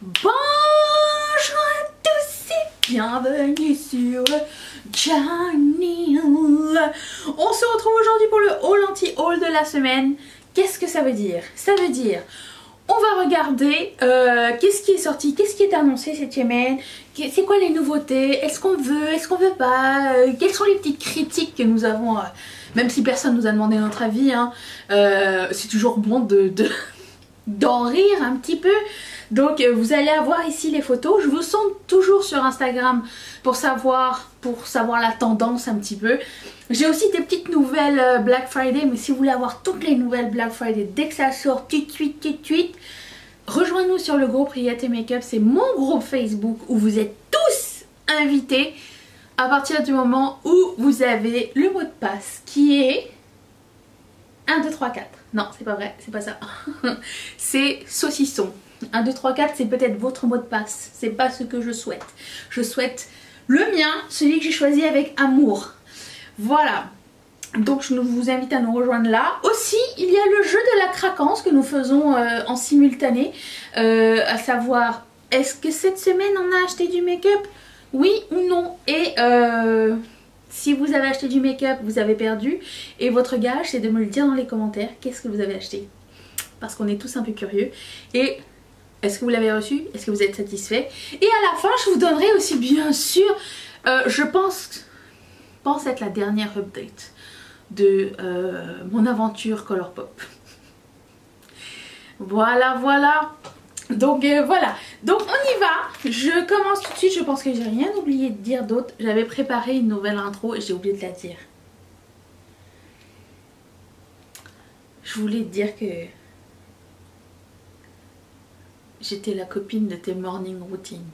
Bonjour à tous et bienvenue sur le channel. On se retrouve aujourd'hui pour le haul anti-haul de la semaine. Qu'est-ce que ça veut dire? Ça veut dire on va regarder qu'est-ce qui est sorti, qu'est-ce qui est annoncé cette semaine, c'est quoi les nouveautés, est-ce qu'on veut pas, quelles sont les petites critiques que nous avons, même si personne nous a demandé notre avis, hein, c'est toujours bon d'en rire un petit peu. Donc vous allez avoir ici les photos. Je vous sens toujours sur Instagram pour savoir la tendance un petit peu. J'ai aussi des petites nouvelles Black Friday, mais si vous voulez avoir toutes les nouvelles Black Friday dès que ça sort, tout de suite, rejoignez-nous sur le groupe Riette Makeup. C'est mon groupe Facebook où vous êtes tous invités à partir du moment où vous avez le mot de passe qui est 1, 2, 3, 4. Non, c'est pas vrai, c'est pas ça. C'est saucisson. 1, 2, 3, 4, c'est peut-être votre mot de passe. C'est pas ce que je souhaite. Je souhaite le mien, celui que j'ai choisi avec amour. Voilà. Donc je vous invite à nous rejoindre là. Aussi, il y a le jeu de la craquance que nous faisons en simultané. À savoir, est-ce que cette semaine on a acheté du make-up? Oui ou non? Et si vous avez acheté du make-up, vous avez perdu. Et votre gage, c'est de me le dire dans les commentaires. Qu'est-ce que vous avez acheté? Parce qu'on est tous un peu curieux. Et est-ce que vous l'avez reçu? Est-ce que vous êtes satisfait? Et à la fin, je vous donnerai aussi bien sûr, je pense être la dernière update de mon aventure Colourpop. Voilà. Donc voilà. Donc on y va. Je commence tout de suite. Je pense que j'ai rien oublié de dire d'autre. J'avais préparé une nouvelle intro et j'ai oublié de la dire. Je voulais te dire que j'étais la copine de tes morning routines.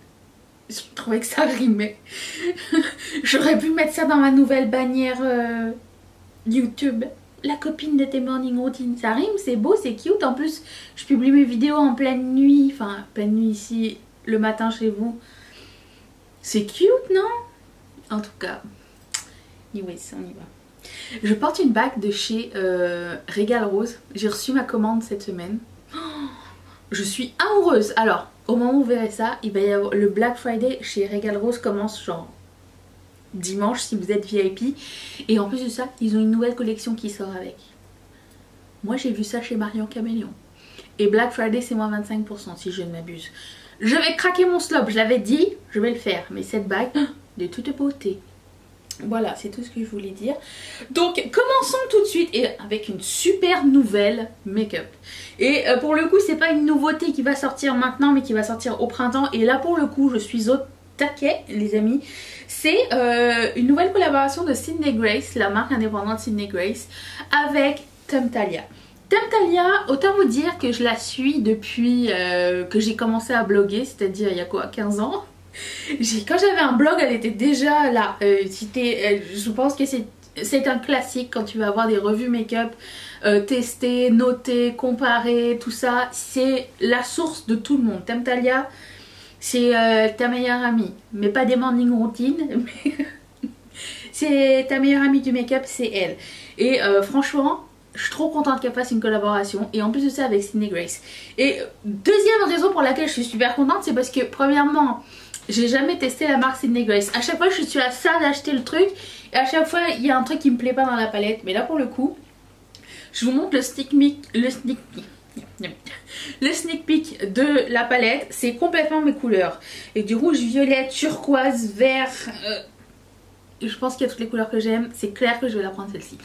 Je trouvais que ça rimait. J'aurais pu mettre ça dans ma nouvelle bannière YouTube. La copine de tes morning routines. Ça rime, c'est beau, c'est cute. En plus, je publie mes vidéos en pleine nuit. Enfin, pleine nuit ici, le matin chez vous. C'est cute, non? En tout cas, anyways, on y va. Je porte une bague de chez Régal Rose. J'ai reçu ma commande cette semaine. Je suis amoureuse. Alors, au moment où vous verrez ça, il va y avoir le Black Friday chez Régal Rose commence genre dimanche si vous êtes VIP. Et en plus de ça, ils ont une nouvelle collection qui sort avec. Moi, j'ai vu ça chez Marion Caméléon. Et Black Friday, c'est moins 25% si je ne m'abuse. Je vais craquer mon slop, je l'avais dit, je vais le faire. Mais cette bague, de toute beauté. Voilà, c'est tout ce que je voulais dire. Donc, commençons tout de suite et avec une super nouvelle make-up. Et pour le coup, c'est pas une nouveauté qui va sortir maintenant, mais qui va sortir au printemps. Et là, pour le coup, je suis au taquet, les amis. C'est une nouvelle collaboration de Sydney Grace, la marque indépendante Sydney Grace, avec Temptalia. Temptalia, autant vous dire que je la suis depuis que j'ai commencé à bloguer, c'est-à-dire il y a quoi, 15 ans. Quand j'avais un blog, elle était déjà là. Je pense que c'est un classique quand tu vas avoir des revues make-up, tester, noter, comparer, tout ça. C'est la source de tout le monde. Temptalia, c'est ta meilleure amie. Mais pas des morning routines. C'est ta meilleure amie du make-up, c'est elle. Et franchement, je suis trop contente qu'elle fasse une collaboration. Et en plus de ça avec Sydney Grace. Et deuxième raison pour laquelle je suis super contente, c'est parce que premièrement, j'ai jamais testé la marque Sydney Grace. À chaque fois je suis à ça d'acheter le truc et à chaque fois il y a un truc qui me plaît pas dans la palette. Mais là pour le coup, je vous montre le sneak peek de la palette. C'est complètement mes couleurs. Et du rouge, violet, turquoise, vert. Je pense qu'il y a toutes les couleurs que j'aime. C'est clair que je vais la prendre celle-ci.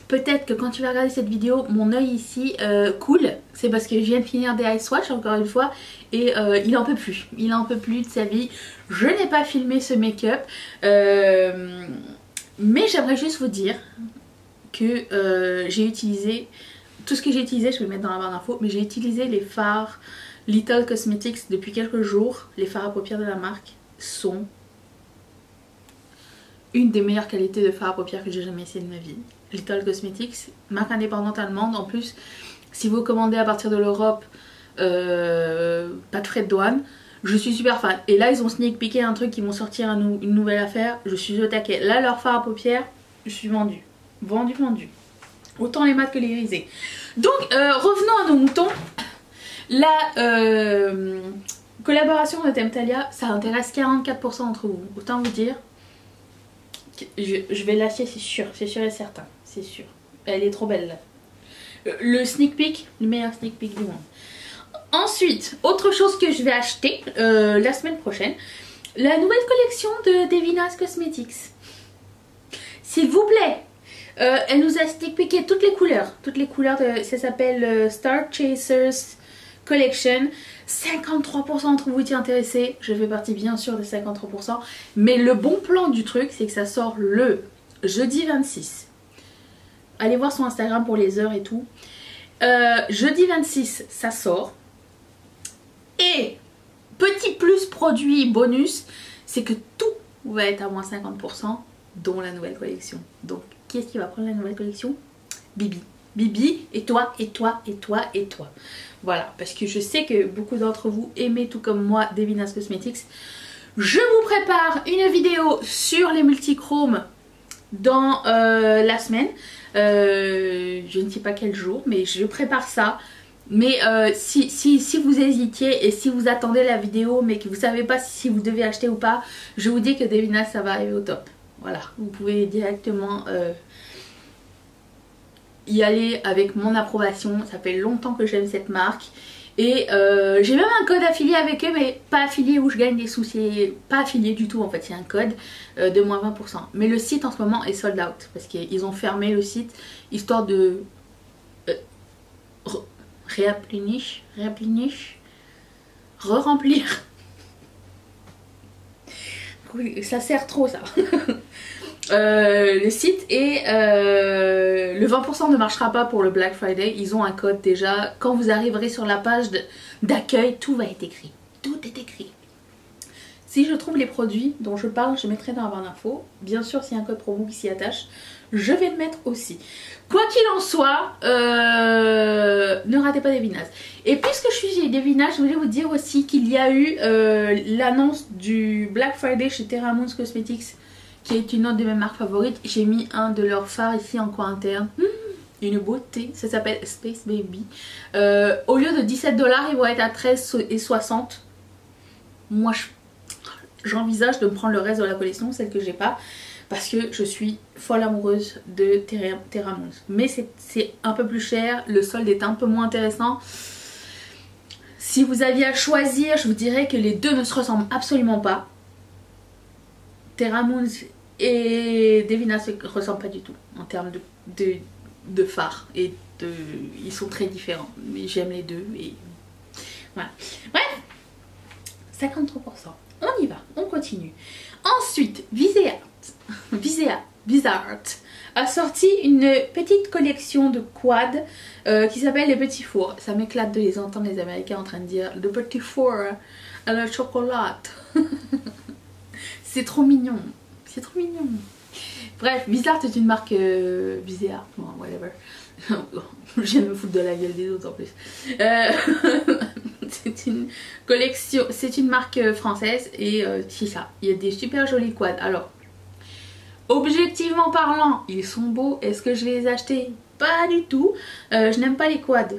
Peut-être que quand tu vas regarder cette vidéo, mon œil ici coule. C'est parce que je viens de finir des eye swatch encore une fois. Et il en peut plus. Il en peut plus de sa vie. Je n'ai pas filmé ce make-up. Mais j'aimerais juste vous dire que j'ai utilisé... Tout ce que j'ai utilisé, je vais le mettre dans la barre d'infos. Mais j'ai utilisé les fards Little Cosmetics depuis quelques jours. Les fards à paupières de la marque sont une des meilleures qualités de fards à paupières que j'ai jamais essayé de ma vie. Little Cosmetics, marque indépendante allemande. En plus, si vous commandez à partir de l'Europe, pas de frais de douane. Je suis super fan. Et là, ils ont sneak peeké un truc, ils vont sortir une nouvelle affaire. Je suis au taquet. Là, leur fard à paupières, je suis vendue. Vendue. Autant les mat que les grisés. Donc, revenons à nos moutons. La Collaboration de Temptalia, ça intéresse 44% d'entre vous. Autant vous dire, je vais lâcher, c'est sûr et certain, c'est sûr. Elle est trop belle là. Le sneak peek, le meilleur sneak peek du monde. Ensuite, autre chose que je vais acheter la semaine prochaine, la nouvelle collection de Devinas Cosmetics. S'il vous plaît, elle nous a sneak peeké toutes les couleurs. Ça s'appelle Star Chasers Collection. 53% d'entre vous étiez intéressés. Je fais partie bien sûr des 53%. Mais le bon plan du truc, c'est que ça sort le jeudi 26. Allez voir son Instagram pour les heures et tout. Jeudi 26, ça sort. Et petit plus produit bonus, c'est que tout va être à moins 50%, dont la nouvelle collection. Donc, qui est-ce qui va prendre la nouvelle collection? Bibi. Bibi, et toi, et toi, et toi, et toi. Voilà, parce que je sais que beaucoup d'entre vous aimez, tout comme moi, Devinas Cosmetics. Je vous prépare une vidéo sur les multichromes dans la semaine. Je ne sais pas quel jour, mais je prépare ça. Mais si vous hésitiez et si vous attendez la vidéo mais que vous ne savez pas si vous devez acheter ou pas, je vous dis que Devinas, ça va arriver au top. Voilà, vous pouvez directement y aller avec mon approbation. Ça fait longtemps que j'aime cette marque. Et j'ai même un code affilié avec eux, mais pas affilié où je gagne des sous. C'est pas affilié du tout en fait, c'est un code de moins 20%. Mais le site en ce moment est sold out parce qu'ils ont fermé le site histoire de re-remplir. Oui, ça sert trop ça. Le site et le 20% ne marchera pas pour le Black Friday. Ils ont un code déjà. Quand vous arriverez sur la page d'accueil, tout va être écrit. Tout est écrit. Si je trouve les produits dont je parle, je mettrai dans la barre d'infos. Bien sûr, s'il y a un code promo qui s'y attache, je vais le mettre aussi. Quoi qu'il en soit, ne ratez pas Devinas. Et puisque je suis chez Devinas, je voulais vous dire aussi qu'il y a eu l'annonce du Black Friday chez Terra Moons Cosmetics, qui est une autre de mes marques favorites. J'ai mis un de leurs fards ici en coin interne. Une beauté, ça s'appelle Space Baby. Au lieu de 17 $, ils vont être à 13,60 €. Moi, j'envisage de me prendre le reste de la collection, celle que j'ai pas, parce que je suis folle amoureuse de Terra Moons. Mais c'est un peu plus cher, le solde est un peu moins intéressant. Si vous aviez à choisir, je vous dirais que les deux ne se ressemblent absolument pas. Terra Moons et Devinas ne se ressemblent pas du tout en termes de phare. Et ils sont très différents. Mais j'aime les deux. Et voilà. Bref, 53%. On y va, on continue. Ensuite, Viseart a sorti une petite collection de quads qui s'appelle les petits fours. Ça m'éclate de les entendre les Américains en train de dire le petit four à la chocolat. C'est trop mignon. C'est trop mignon. Bref, Viseart est une marque Viseart, bon, whatever. J'aime me foutre de la gueule des autres en plus. C'est une collection, c'est une marque française et c'est ça. Il y a des super jolis quads. Alors, objectivement parlant, ils sont beaux. Est-ce que je vais les acheter? Pas du tout. Je n'aime pas les quads.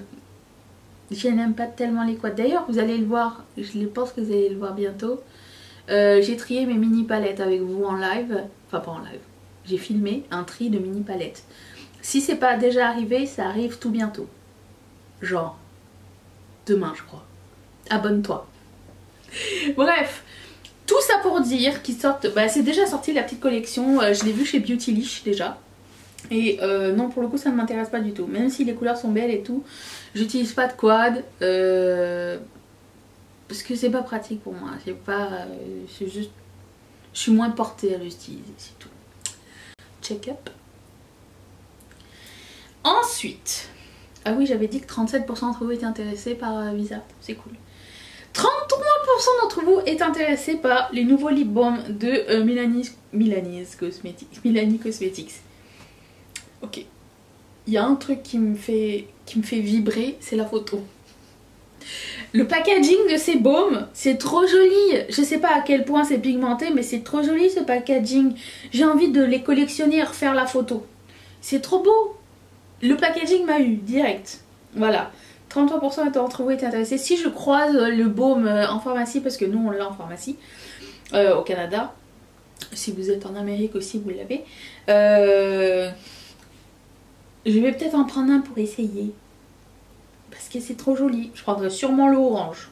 Je n'aime pas tellement les quads. D'ailleurs, vous allez le voir. Je pense que vous allez le voir bientôt. J'ai trié mes mini palettes avec vous en live. Enfin, pas en live. J'ai filmé un tri de mini palettes. Si c'est pas déjà arrivé, ça arrive tout bientôt. Genre, demain, je crois. Abonne-toi. Bref, tout ça pour dire qu'ils sortent. Bah, c'est déjà sorti la petite collection. Je l'ai vu chez Beautylish déjà. Et non, pour le coup, ça ne m'intéresse pas du tout. Même si les couleurs sont belles et tout, j'utilise pas de quad. Parce que c'est pas pratique pour moi. C'est pas. C'est juste. Je suis moins portée à l'utiliser, c'est tout. Check up. Ensuite. Ah oui, j'avais dit que 37% d'entre vous étaient intéressés par Viseart. C'est cool. 33% d'entre vous est intéressé par les nouveaux lip balms de Milani Cosmetics. Ok. Il y a un truc qui me fait vibrer, c'est la photo. Le packaging de ces baumes, c'est trop joli. Je sais pas à quel point c'est pigmenté, mais c'est trop joli ce packaging. J'ai envie de les collectionner et refaire la photo. C'est trop beau. Le packaging m'a eu direct. Voilà. 33% d'entre vous étaient intéressés. Si je croise le baume en pharmacie, parce que nous on l'a en pharmacie au Canada, si vous êtes en Amérique aussi vous l'avez, je vais peut-être en prendre un pour essayer. Parce que c'est trop joli. Je prendrai sûrement le orange.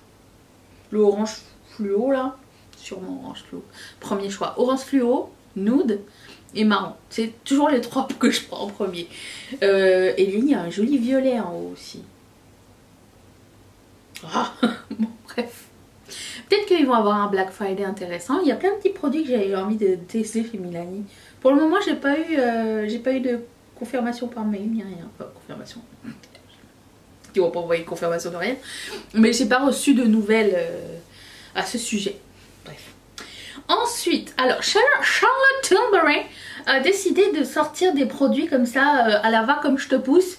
Le orange fluo là. Sûrement orange fluo. Premier choix. Orange fluo, nude et marron. C'est toujours les trois que je prends en premier. Et là, il y a un joli violet en haut aussi. Ah, bon, bref. Peut-être qu'ils vont avoir un Black Friday intéressant. Il y a plein de petits produits que j'avais envie de tester chez Milani. Pour le moment, j'ai pas eu de confirmation par mail, ni rien. Enfin, confirmation. Ils vont pas envoyer une confirmation de rien. Mais j'ai pas reçu de nouvelles à ce sujet. Bref. Ensuite, alors Charlotte Tilbury a décidé de sortir des produits comme ça à la va comme je te pousse.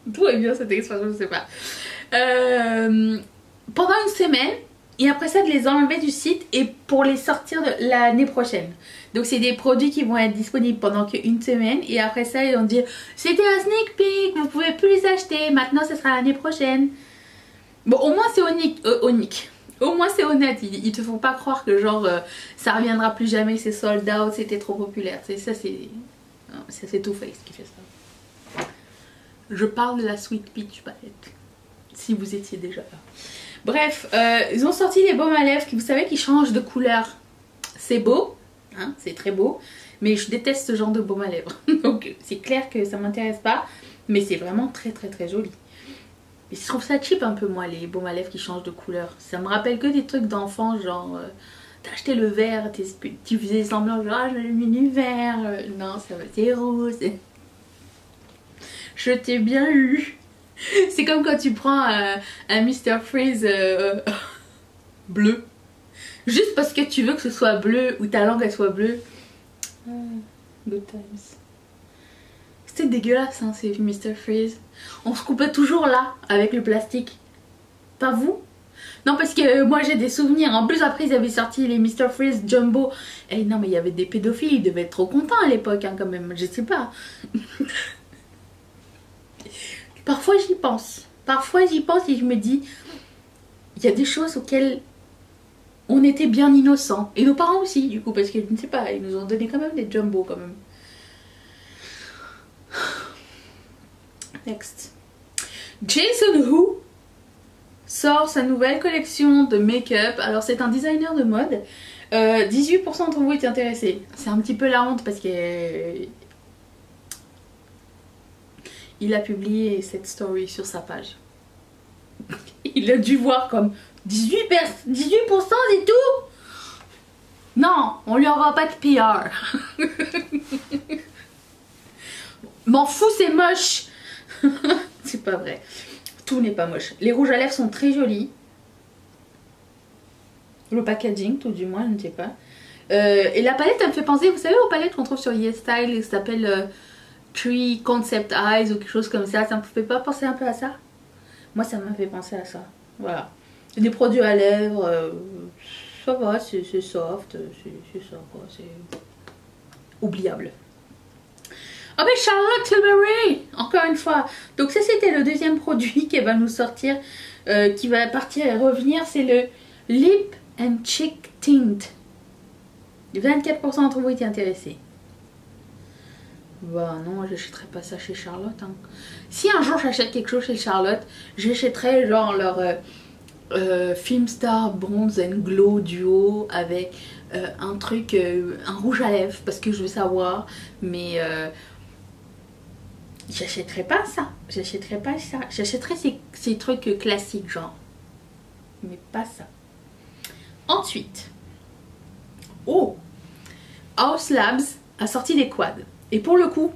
D'où est bien cette expression, je sais pas. Pendant une semaine et après ça de les enlever du site et pour les sortir de l'année prochaine. Donc c'est des produits qui vont être disponibles pendant qu'une semaine et après ça ils vont dire c'était un sneak peek, vous pouvez plus les acheter, maintenant ce sera l'année prochaine. Bon au moins c'est unique. Au moins c'est honnête, ils te font pas croire que genre ça reviendra plus jamais, c'est sold out, c'était trop populaire. Ça c'est Too Faced qui fait ça. Je parle de la Sweet Peach palette. Si vous étiez déjà là. Bref, ils ont sorti les baumes à lèvres qui, vous savez, qui changent de couleur. C'est beau, hein, c'est très beau, mais je déteste ce genre de baume à lèvres. Donc c'est clair que ça m'intéresse pas, mais c'est vraiment très très très joli. Mais je trouve ça cheap un peu moi, les baumes à lèvres qui changent de couleur. Ça me rappelle que des trucs d'enfants, genre t'as acheté le vert, tu faisais semblant genre ah, j'ai mis du vert. Non, c'est rose. Je t'ai bien eu. C'est comme quand tu prends un Mr. Freeze bleu. Juste parce que tu veux que ce soit bleu ou ta langue elle soit bleue. Good times. C'était dégueulasse hein, ces Mr. Freeze. On se coupait toujours là avec le plastique. Pas vous? Non parce que moi j'ai des souvenirs. En plus après ils avaient sorti les Mr. Freeze Jumbo. Et non mais il y avait des pédophiles, ils devaient être trop contents à l'époque hein, quand même. Je sais pas. Parfois j'y pense. Parfois j'y pense et je me dis, il y a des choses auxquelles on était bien innocents. Et nos parents aussi du coup, parce que je ne sais pas, ils nous ont donné quand même des jumbo quand même. Next. Jason Wu sort sa nouvelle collection de make-up. Alors c'est un designer de mode. 18% d'entre vous étaient intéressés. C'est un petit peu la honte parce que... il a publié cette story sur sa page. Il a dû voir comme 18% c'est tout. Non, on lui envoie pas de PR. M'en fous, c'est moche. C'est pas vrai. Tout n'est pas moche. Les rouges à lèvres sont très jolis. Le packaging, tout du moins, je ne sais pas. Et la palette, elle me fait penser, vous savez, aux palettes qu'on trouve sur YesStyle, qui s'appelle... Tree Concept Eyes ou quelque chose comme ça, ça me fait pas penser un peu à ça? Moi ça m'a fait penser à ça, voilà. C'est des produits à lèvres, ça va, c'est soft, c'est ça quoi, c'est oubliable. Ah mais Charlotte Tilbury, encore une fois. Donc ça c'était le deuxième produit qui va nous sortir, qui va partir et revenir, c'est le Lip and Cheek Tint. 24% d'entre vous étaient intéressés. Bah non, j'achèterai pas ça chez Charlotte hein. Si un jour j'achète quelque chose chez Charlotte, j'achèterai genre leur Filmstar Bronze and Glow Duo avec un truc, un rouge à lèvres parce que je veux savoir. Mais j'achèterai pas ça. J'achèterai pas ça. J'achèterai ces trucs classiques genre. Mais pas ça. Ensuite. Oh, Haus Labs a sorti des quads. Et pour le coup,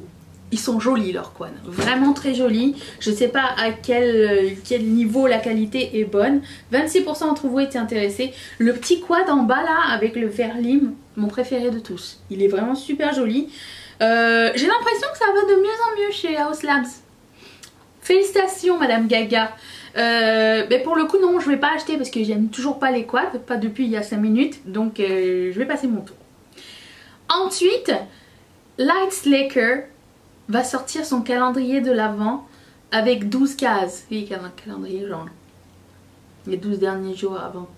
ils sont jolis leurs quads, vraiment très jolis. Je sais pas à quel niveau la qualité est bonne. 26% d'entre vous étaient intéressés. Le petit quad en bas là, avec le vert lime, mon préféré de tous. Il est vraiment super joli. J'ai l'impression que ça va de mieux en mieux chez Haus Labs. Félicitations Madame Gaga. Mais pour le coup non, je vais pas acheter parce que j'aime toujours pas les quads, pas depuis il y a 5 minutes. Donc je vais passer mon tour. Ensuite... Light Slacker va sortir son calendrier de l'Avent avec 12 cases. Oui, un calendrier genre les 12 derniers jours avant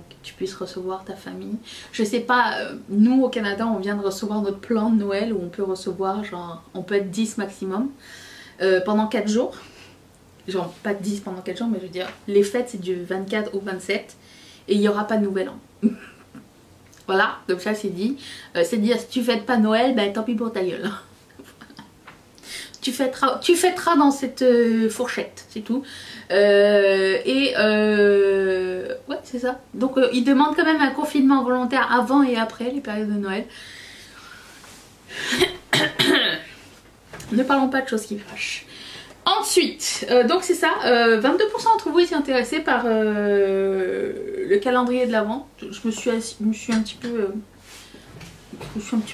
que tu puisses recevoir ta famille. Je sais pas, nous au Canada on vient de recevoir notre plan de Noël où on peut recevoir genre, on peut être 10 maximum pendant 4 jours. Genre pas 10 pendant 4 jours mais je veux dire les fêtes c'est du 24 au 27 et il n'y aura pas de nouvel an. Voilà, donc ça c'est dit. C'est dire si tu fêtes pas Noël, ben tant pis pour ta gueule. Tu fêteras dans cette fourchette, c'est tout. Ouais, c'est ça. Donc ils demandent quand même un confinement volontaire avant et après les périodes de Noël. Ne parlons pas de choses qui fâchent. Ensuite, donc c'est ça, 22% d'entre vous étaient intéressés par le calendrier de l'Avent. Je me suis un petit peu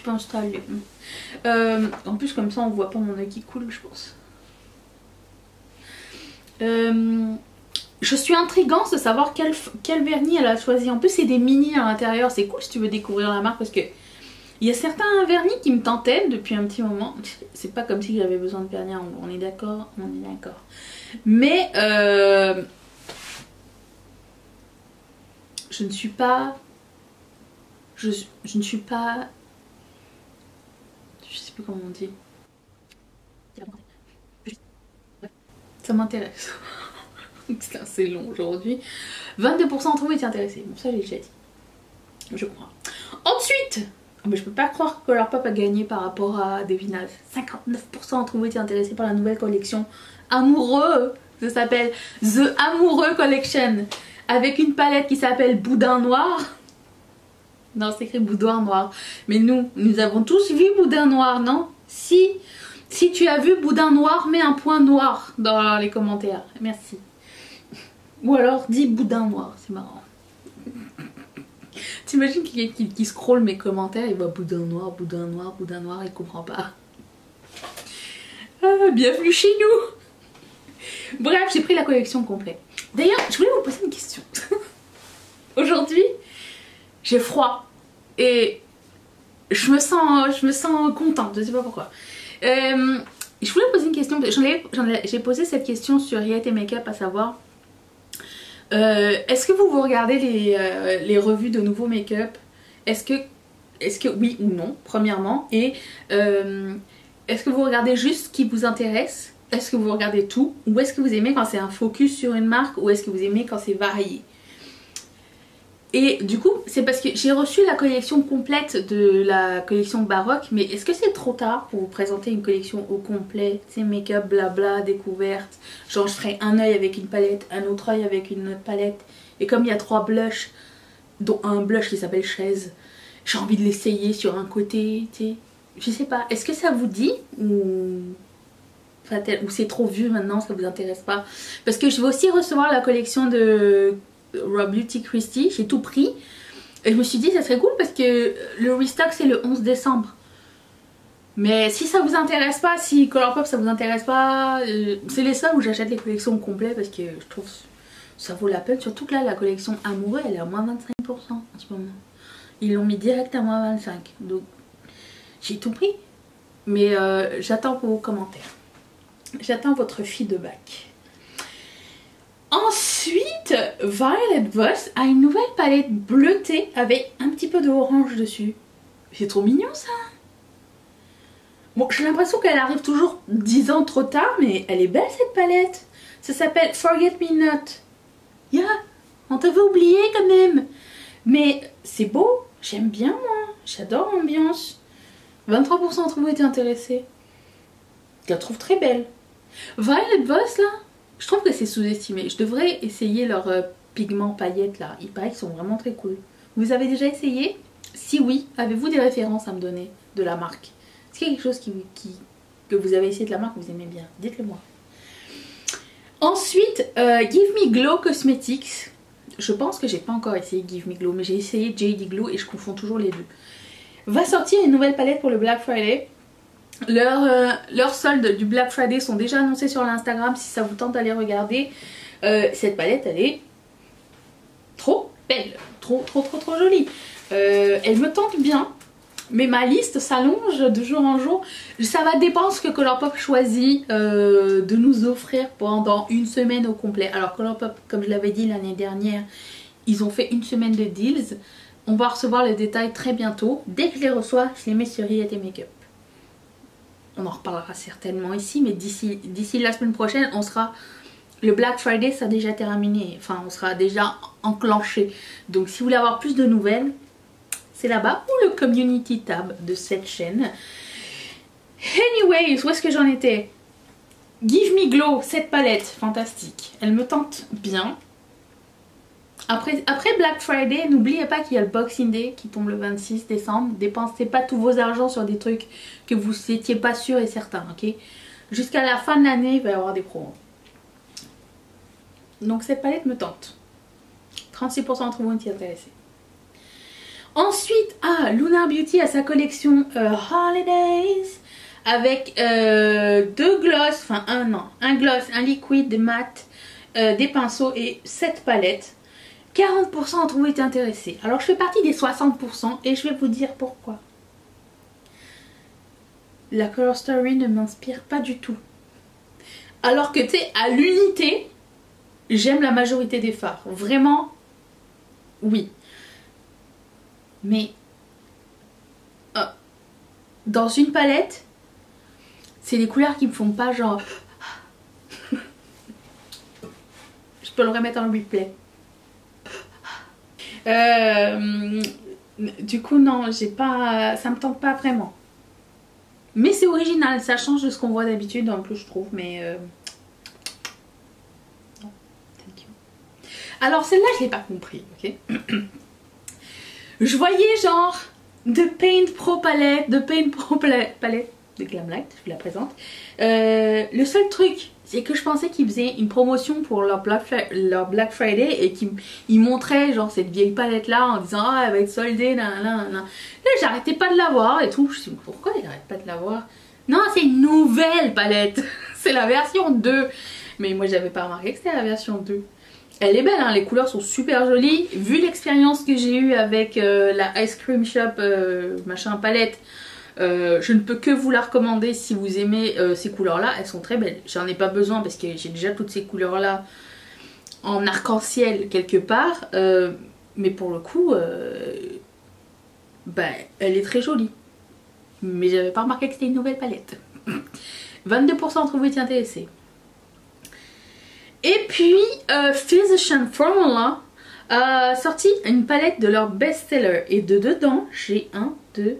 installée. En plus comme ça on voit pas mon œil qui coule je pense. Je suis intrigante de savoir quel vernis elle a choisi. En plus c'est des mini à l'intérieur, c'est cool si tu veux découvrir la marque parce que il y a certains vernis qui me tentaient depuis un petit moment. C'est pas comme si j'avais besoin de vernis, on est d'accord, on est d'accord. Mais je ne suis pas... Je ne suis pas... Je sais plus comment on dit. Ça m'intéresse. C'est assez long aujourd'hui. 22% d'entre vous étaient intéressés. Bon, ça j'ai déjà dit. Je crois. Ensuite, mais je peux pas croire que leur pop a gagné par rapport à Devinaz. 59% d'entre vous étaient intéressés par la nouvelle collection Amoureux. Ça s'appelle The Amoureux Collection. Avec une palette qui s'appelle Boudin Noir. Non, c'est écrit Boudoir Noir. Mais nous avons tous vu Boudin Noir, non? Si tu as vu Boudin Noir, mets un point noir dans les commentaires. Merci. Ou alors dis Boudin Noir, c'est marrant. T'imagines qui scrolle mes commentaires, il voit Boudin Noir, Boudin Noir, Boudin Noir, il comprend pas. Ah, bienvenue chez nous. Bref, j'ai pris la collection complète. D'ailleurs, je voulais vous poser une question. Aujourd'hui, j'ai froid et je me sens contente, je sais pas pourquoi. Je voulais poser une question, j'ai posé cette question sur Riette et Makeup, à savoir est-ce que vous regardez les revues de nouveaux make-up? Est-ce que oui ou non, premièrement? Et est-ce que vous regardez juste ce qui vous intéresse? Est-ce que vous regardez tout? Ou est-ce que vous aimez quand c'est un focus sur une marque? Ou est-ce que vous aimez quand c'est varié? Et du coup, c'est parce que j'ai reçu la collection complète de la collection baroque, mais est-ce que c'est trop tard pour vous présenter une collection au complet? C'est make-up, blabla, découverte. Genre je ferai un œil avec une palette, un autre œil avec une autre palette. Et comme il y a 3 blushs, dont un blush qui s'appelle Chaise, j'ai envie de l'essayer sur un côté, tu sais. Je sais pas, est-ce que ça vous dit ou c'est trop vieux maintenant, ça vous intéresse pas? Parce que je vais aussi recevoir la collection de Rob Beauty Christie, j'ai tout pris et je me suis dit ça serait cool parce que le restock c'est le 11 décembre. Mais si ça vous intéresse pas, si Colourpop ça vous intéresse pas, c'est les seuls où j'achète les collections complètes parce que je trouve ça vaut la peine. Surtout que là la collection Amoureux elle est à moins 25% en ce moment. Ils l'ont mis direct à moins 25%, donc j'ai tout pris. Mais j'attends vos commentaires, j'attends votre feedback. Ensuite, Violet Voss a une nouvelle palette bleutée avec un petit peu d'orange dessus. C'est trop mignon ça. Bon, j'ai l'impression qu'elle arrive toujours 10 ans trop tard, mais elle est belle cette palette. Ça s'appelle Forget Me Not. Yeah, on t'avait oublié quand même. Mais c'est beau, j'aime bien moi, j'adore l'ambiance. 23% d'entre vous étaient intéressés. Je la trouve très belle. Violet Voss là, je trouve que c'est sous-estimé. Je devrais essayer leurs pigments paillettes là. Il paraît qu'ils sont vraiment très cool. Vous avez déjà essayé? Si oui, avez-vous des références à me donner de la marque? Est-ce qu'il y a quelque chose que vous avez essayé de la marque que vous aimez bien? Dites-le moi. Ensuite, Give Me Glow Cosmetics. Je pense que j'ai pas encore essayé Give Me Glow, mais j'ai essayé JD Glow et je confonds toujours les deux. Va sortir une nouvelle palette pour le Black Friday. Leurs soldes du Black Friday sont déjà annoncés sur l'Instagram si ça vous tente d'aller regarder. Cette palette elle est trop belle, trop jolie. Elle me tente bien. Mais ma liste s'allonge de jour en jour. Ça va dépendre ce que Colourpop choisit de nous offrir pendant une semaine au complet. Alors Colourpop, comme je l'avais dit l'année dernière, ils ont fait une semaine de deals. On va recevoir les détails très bientôt. Dès que je les reçois, je les mets sur Riette et Makeup. On en reparlera certainement ici, mais d'ici la semaine prochaine, on sera... Le Black Friday sera déjà terminé. Enfin, on sera déjà enclenché. Donc si vous voulez avoir plus de nouvelles, c'est là-bas, ou le community tab de cette chaîne. Anyways, où est-ce que j'en étais? Give Me Glow, cette palette, fantastique. Elle me tente bien. Après Black Friday, n'oubliez pas qu'il y a le Boxing Day qui tombe le 26 décembre. Dépensez pas tous vos argents sur des trucs que vous n'étiez pas sûr et certain, ok? Jusqu'à la fin de l'année, il va y avoir des promos. Donc cette palette me tente. 36% d'entre vous ont été intéressés. Ensuite, Lunar Beauty a sa collection Holidays avec deux gloss, enfin un gloss, un liquide, des mat, des pinceaux et 7 palettes. 40% d'entre vous étaient intéressés. Alors je fais partie des 60% et je vais vous dire pourquoi. La Color Story ne m'inspire pas du tout. Alors que tu sais, à l'unité, j'aime la majorité des fards. Vraiment, oui. Mais dans une palette, c'est des couleurs qui me font pas genre... Je peux le remettre en replay. Du coup non, j'ai pas, ça me tente pas vraiment. Mais c'est original, ça change de ce qu'on voit d'habitude en plus je trouve, mais non, thank you. Alors celle-là je l'ai pas compris, ok. Je voyais genre de Paint Pro palette, de Glamlight, je vous la présente. Le seul truc, c'est que je pensais qu'ils faisaient une promotion pour leur Black Friday et qu'ils montraient genre cette vieille palette là en disant ah elle va être soldée, nanana. Là j'arrêtais pas de la voir et tout. Je me suis dit pourquoi ils n'arrêtent pas de la voir? Non, c'est une nouvelle palette. C'est la version 2. Mais moi j'avais pas remarqué que c'était la version 2. Elle est belle, hein, les couleurs sont super jolies. Vu l'expérience que j'ai eue avec la Ice Cream Shop machin palette, je ne peux que vous la recommander si vous aimez ces couleurs là, elles sont très belles. J'en ai pas besoin parce que j'ai déjà toutes ces couleurs là en arc-en-ciel quelque part, mais pour le coup bah, elle est très jolie, mais j'avais pas remarqué que c'était une nouvelle palette. 22% d'entre vous étaient intéressés. Et puis Physician Formula a sorti une palette de leur best-seller et dedans j'ai 1, 2,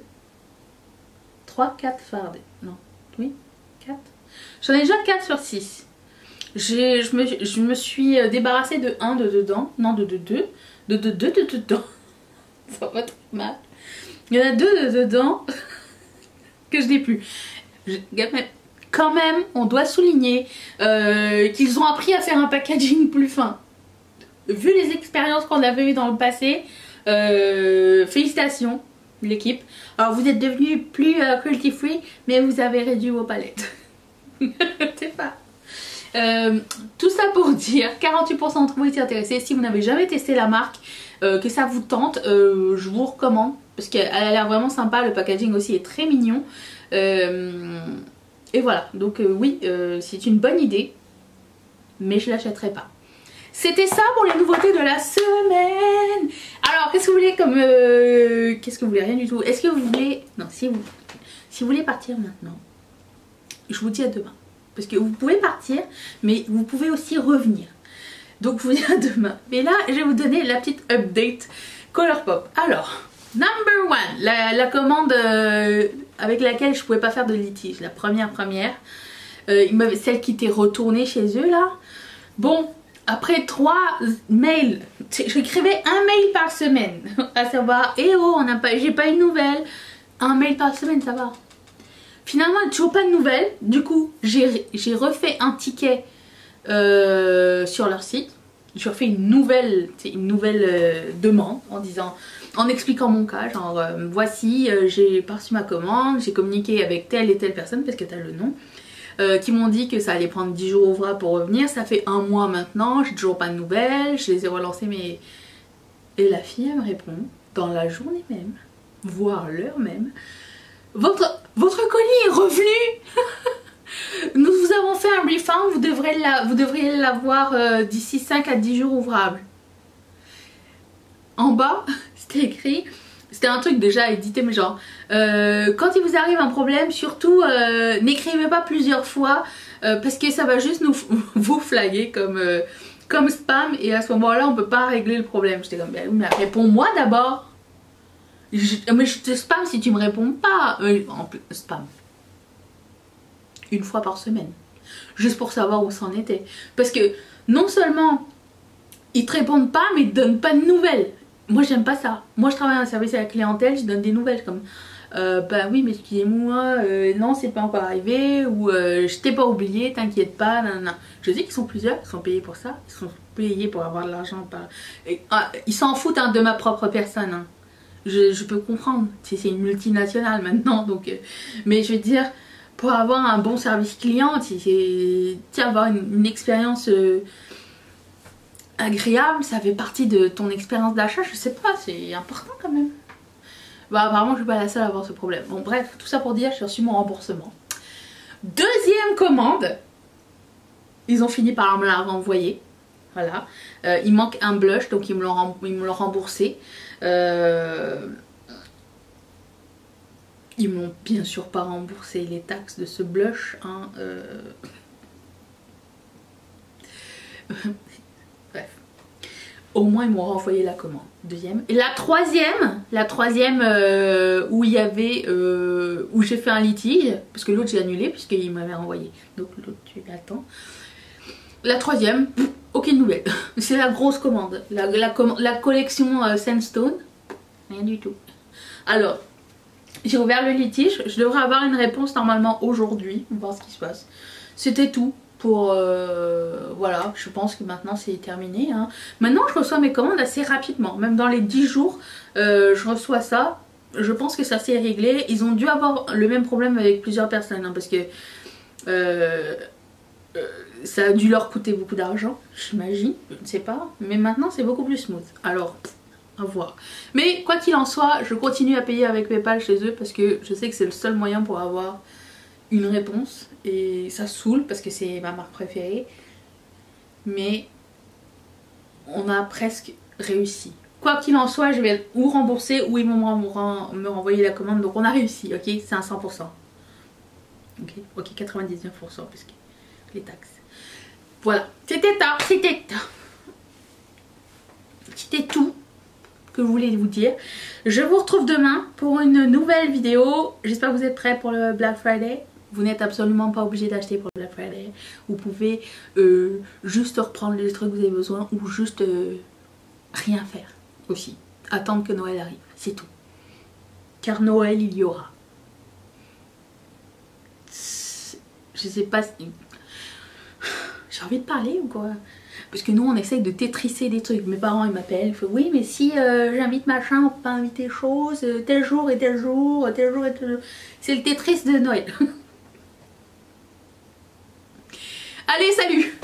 3, 4 fards. Non, oui, 4. J'en ai déjà 4 sur 6. Je me suis débarrassée de 1 de dedans. Non, de 2. De 2 de dedans. Ça va très mal. Il y en a 2 de dedans que je n'ai plus. Quand même, on doit souligner qu'ils ont appris à faire un packaging plus fin. Vu les expériences qu'on avait eues dans le passé, félicitations l'équipe. Alors vous êtes devenu plus cruelty free, mais vous avez réduit vos palettes. C'est pas. Tout ça pour dire, 48% d'entre vous étaient intéressés. Si vous n'avez jamais testé la marque, que ça vous tente, je vous recommande. Parce qu'elle a l'air vraiment sympa, le packaging aussi est très mignon. Et voilà, donc oui, c'est une bonne idée. Mais je l'achèterai pas. C'était ça pour les nouveautés de la semaine. Alors, qu'est-ce que vous voulez comme... qu'est-ce que vous voulez? Rien du tout. Est-ce que vous voulez... Non, si vous voulez partir maintenant, je vous dis à demain. Parce que vous pouvez partir, mais vous pouvez aussi revenir. Donc, je vous dis à demain. Mais là, je vais vous donner la petite update Colourpop. Alors, number 1, la commande avec laquelle je pouvais pas faire de litige. La première. Celle qui était retournée chez eux, là. Bon... Après 3 mails, j'écrivais un mail par semaine, à savoir, eh oh, j'ai pas une nouvelle, un mail par semaine, ça va. Finalement, toujours pas de nouvelles, du coup, j'ai refait un ticket sur leur site, j'ai refait une nouvelle demande en expliquant mon cas, genre, voici, j'ai pas reçu ma commande, j'ai communiqué avec telle et telle personne, parce que t'as le nom. Qui m'ont dit que ça allait prendre 10 jours ouvrables pour revenir. Ça fait 1 mois maintenant, j'ai toujours pas de nouvelles. Je les ai relancés mais... Et la fille elle me répond dans la journée même. voire l'heure même. Votre colis est revenu. Nous vous avons fait un refund, vous devriez l'avoir d'ici 5 à 10 jours ouvrables. En bas, c'était écrit, c'était un truc déjà édité, mais genre, quand il vous arrive un problème, surtout n'écrivez pas plusieurs fois, parce que ça va juste vous flaguer comme spam, et à ce moment-là, on peut pas régler le problème. J'étais comme, ben oui, mais réponds-moi d'abord. Mais je te spam si tu me réponds pas. En plus, spam. Une fois par semaine. Juste pour savoir où c'en était. Parce que non seulement ils te répondent pas, mais ils te donnent pas de nouvelles. Moi j'aime pas ça. Moi je travaille en service à la clientèle, je donne des nouvelles comme bah oui mais excusez-moi, non c'est pas encore arrivé, ou je t'ai pas oublié, t'inquiète pas, nanana. Je sais qu'ils sont plusieurs, ils sont payés pour ça, ils sont payés pour avoir de l'argent. Ils s'en foutent hein, de ma propre personne. Hein. Je peux comprendre, c'est une multinationale maintenant, donc mais je veux dire, pour avoir un bon service client, avoir une expérience agréable, ça fait partie de ton expérience d'achat, je sais pas, c'est important quand même. Bah apparemment je suis pas la seule à avoir ce problème. Bon bref, tout ça pour dire, j'ai reçu mon remboursement. Deuxième commande, ils ont fini par me la renvoyer. Voilà, il manque un blush, donc ils me l'ont remboursé. Ils m'ont bien sûr pas remboursé les taxes de ce blush. Hein, bref. Au moins ils m'ont renvoyé la commande. Deuxième. Et la troisième où il y avait où j'ai fait un litige, parce que l'autre j'ai annulé puisqu'il m'avait renvoyé. Donc l'autre tu l'attends. La troisième, aucune nouvelle. C'est la grosse commande. La collection Sandstone. Rien du tout. Alors, j'ai ouvert le litige. Je devrais avoir une réponse normalement aujourd'hui. On va voir ce qui se passe. C'était tout pour... voilà, je pense que maintenant c'est terminé. Hein. Maintenant, je reçois mes commandes assez rapidement. Même dans les 10 jours, je reçois ça. Je pense que ça s'est réglé. Ils ont dû avoir le même problème avec plusieurs personnes. Hein, parce que... ça a dû leur coûter beaucoup d'argent, j'imagine, je ne sais pas. Mais maintenant c'est beaucoup plus smooth. Alors, à voir. Mais quoi qu'il en soit, je continue à payer avec PayPal chez eux parce que je sais que c'est le seul moyen pour avoir une réponse. Et ça saoule parce que c'est ma marque préférée. Mais on a presque réussi. Quoi qu'il en soit, je vais ou rembourser ou ils vont me renvoyer la commande. Donc on a réussi, ok? C'est un 100%. Ok, 99% parce que les taxes. Voilà, c'était tout que je voulais vous dire. Je vous retrouve demain pour une nouvelle vidéo. J'espère que vous êtes prêts pour le Black Friday. Vous n'êtes absolument pas obligé d'acheter pour le Black Friday. Vous pouvez juste reprendre les trucs que vous avez besoin ou juste rien faire aussi. Attendre que Noël arrive, c'est tout. Car Noël, il y aura. Je sais pas si... J'ai envie de parler ou quoi? Parce que nous on essaye de tétrisser des trucs. Mes parents ils m'appellent, ils font oui mais si j'invite machin, on peut pas inviter chose, tel jour et tel jour, tel jour et tel jour. C'est le Tetris de Noël. Allez, salut!